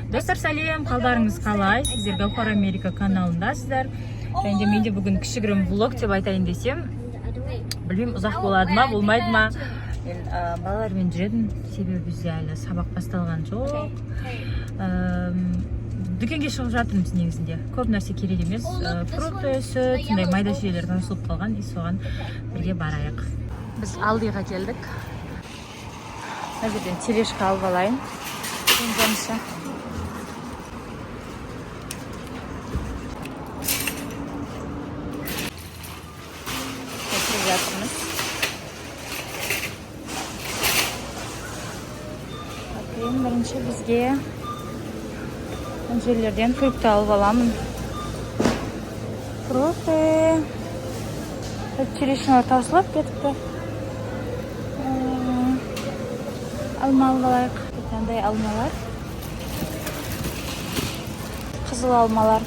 Достар, сәлем, қалдарыңыз қалай? Сіздер Гаухар Америка каналындасыздар. Және мен де бүгін кішігірім влог деп айтайын десем, білмеймін, ұзақ болады ма, болмайды ма. Мен балалармен жүрдім, себебі бізде әлі сабақ басталған жоқ. Дүкенге шығып жатырмыз негізінде. Көп нәрсе керек емес. Фрукты, сүт, сондай майда шүйелер таусылып қалған, соған бірге барайық. Біз Алдиға келдік. Мына жерден тележка алып алайын. Жұмысы. Отырып жатырмыз. Ең бірінші бізге жерлерден фрукты алып аламын. Фрукты. Черешнялар таусылып кетіпті. Алма алып алайық. Қандай алмалар? Қызыл алмалар.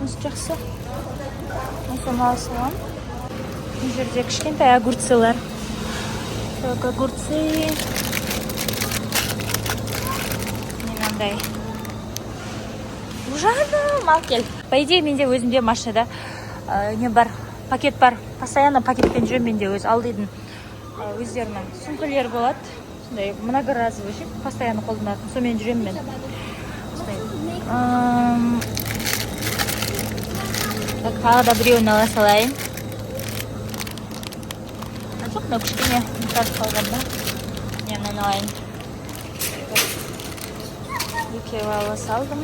Осы жақсы. Осыны алсам. Бұл жерде кішкентай огурцылар. Огурцы. Мынандай. Ужаным, ал кел. По идее, менде өзімде машинада не бар, пакет бар. Постоянно пакетпен жүрем, менде өз алдыдың өздерінің сумкалері болады. Сондай многоразовый, постоянно қолданатын. Сонымен жүрем мен. Тағы да біреуін ала салайын. Жоқ, мынау кішкене тартып қалғанда. Мен мынаны алайын. Екеуі ала салдым.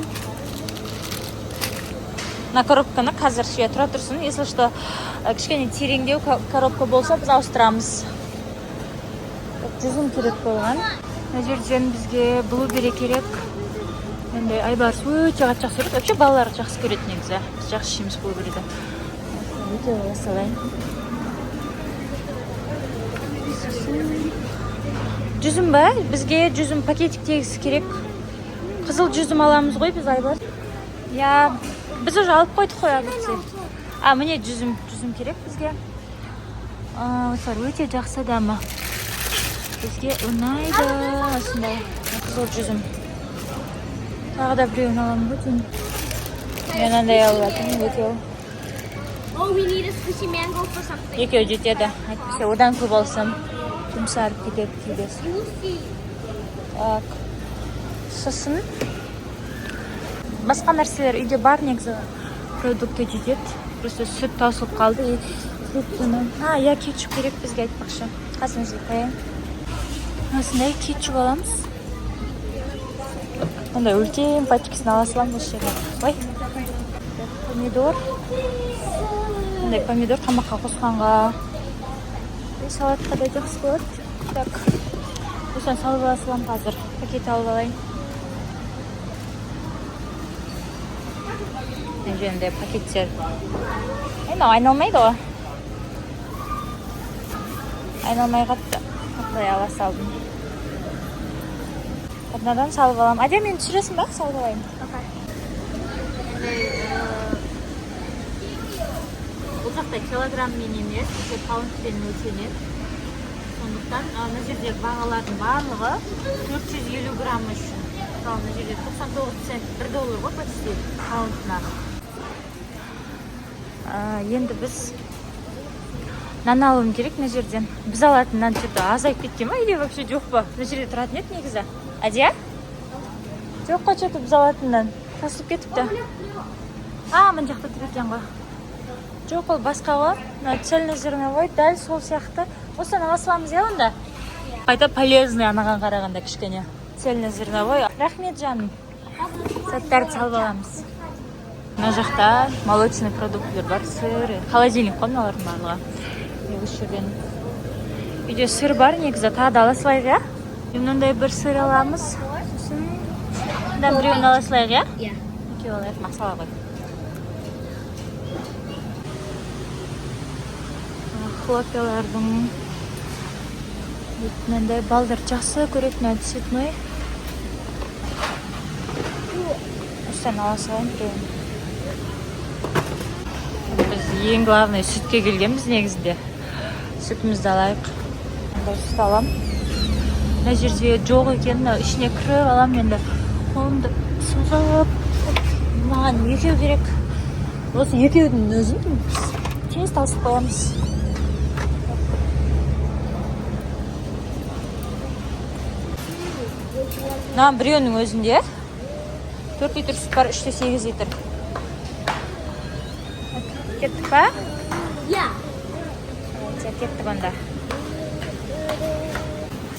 На коробканы қазір шуя тұра тұрсын. Если что, кішкене тереңдеу коробка болса, біз ауыстырамыз. Жүзім керек болған. Мына жерден бізге блубери керек. Енді Айбарс өте жақсы көреді. Вообще балалар жақсы көреді негізі. Біз жақсы ішеміз блубериді. Өте ала салайын. Жүзім ба? Бізге жүзім пакетик тегісі керек. Қызыл жүзім аламыз ғой біз, Айбарс. Я, біз уже алып қойдық қой агурцы. Міне жүзім керек бізге. Осылар өте жақсы дамы. Бізге ұнайды осындай қызыл жүзім. Тағы да біреуін аламын ғой. Мен андай алып жатырмын, екеуі жетеді. Әйтпесе одан көп алсам жұмсарып кетеді кейде. Сосын басқа нәрселер үйде бар негізі. Продукты жетеді. Просто сүт таусылып қалды. Я кетчуп керек бізге, айтпақшы. Қасымызға қояйын. Осындай кетчуп аламыз. Ондай үлкен пачкасын ала саламын осы жерге. Ой. Помидор. Ондай помидор қамаққа қосқанға. Салатқа да жақсы болады. Так. Осыны салып ала саламын қазір. Пакет алып алайын. Мен жөнінде пакеттер. Айналмайды ғой. Айналмай қатты. Осылай ала салдым. Однадан салып алам. Адя, мені түсіресің ба? Салып алайын. Бұл жақта килограммен емес, паундпен өлшенеді. Сондықтан мына жерде бағалардың барлығы 450 грамм үшін. Мына жерде 99 цент, $1 ғой почти паундына. Енді біз нан алуым керек мына жерден. Біз алатын нан что-то азайып кеткен ма? Или вообще жоқ па? Мына жерде тұратын еді негізі. Адия? Жоқ қой, что-то біз алатын нан. Тасылып кетіпті. Мына жақта тұр екен ғой. Жоқ, ол басқа ғой. Цельнозерновой, дәл сол сияқты. Осыны ала саламыз онда. Қайта полезный анаған қарағанда кішкене. Цельнозерновой. Рахмет, жаным. Сәттәрді салып аламыз. Мына жақта молочный продуктілер бар, сыр. Холодильник қой мыналардың барлығы. Үйде сыр бар негізі, тағы да ала салайық, я? Мынандай бір сыр аламыз. Мындан біреуін ала салайық, я? Екеу алайық, мақсала ғой. Хлопиялардың мынандай балдар жақсы көретін цветной. Осыдан ала салайын біреуін. Біз ең главный сүтке келгенбіз негізінде. Sütümüzü de alayıq. Süt alam. мына жерде жоқ екен, ішіне кіріп аламын енді. Қолымды созып, маған екеу керек. Осы екеудің өзін тез тасып қоямыз. Мынаған біреуінің өзінде 4 литр сүт бар, 3-те 8 литр. Кеттік па? Ja. Кеттік онда.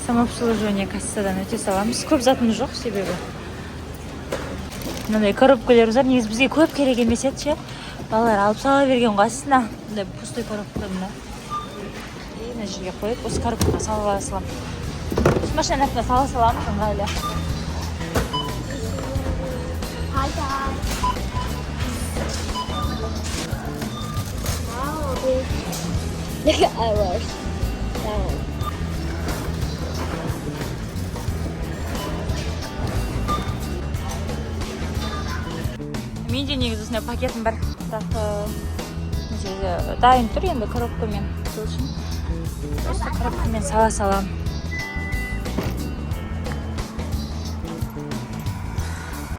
Самообслуживание кассадан өте саламыз. Көп затымыз жоқ себебі. Мынандай коробкалар бар. Негізі бізге көп керек емес еді ше. Балалар алып сала берген ғой астына. Мындай пустой коробкаларына. Мына жерге қойып, осы коробкаға сала саламын. Машинаның астына сала саламыз ыңғайлы. Hi guys. Wow, big. Look at ours. Down. Менде негізі осындай пакетім бар. Дайын тұр енді коробкамен. Осы коробкамен сала салам.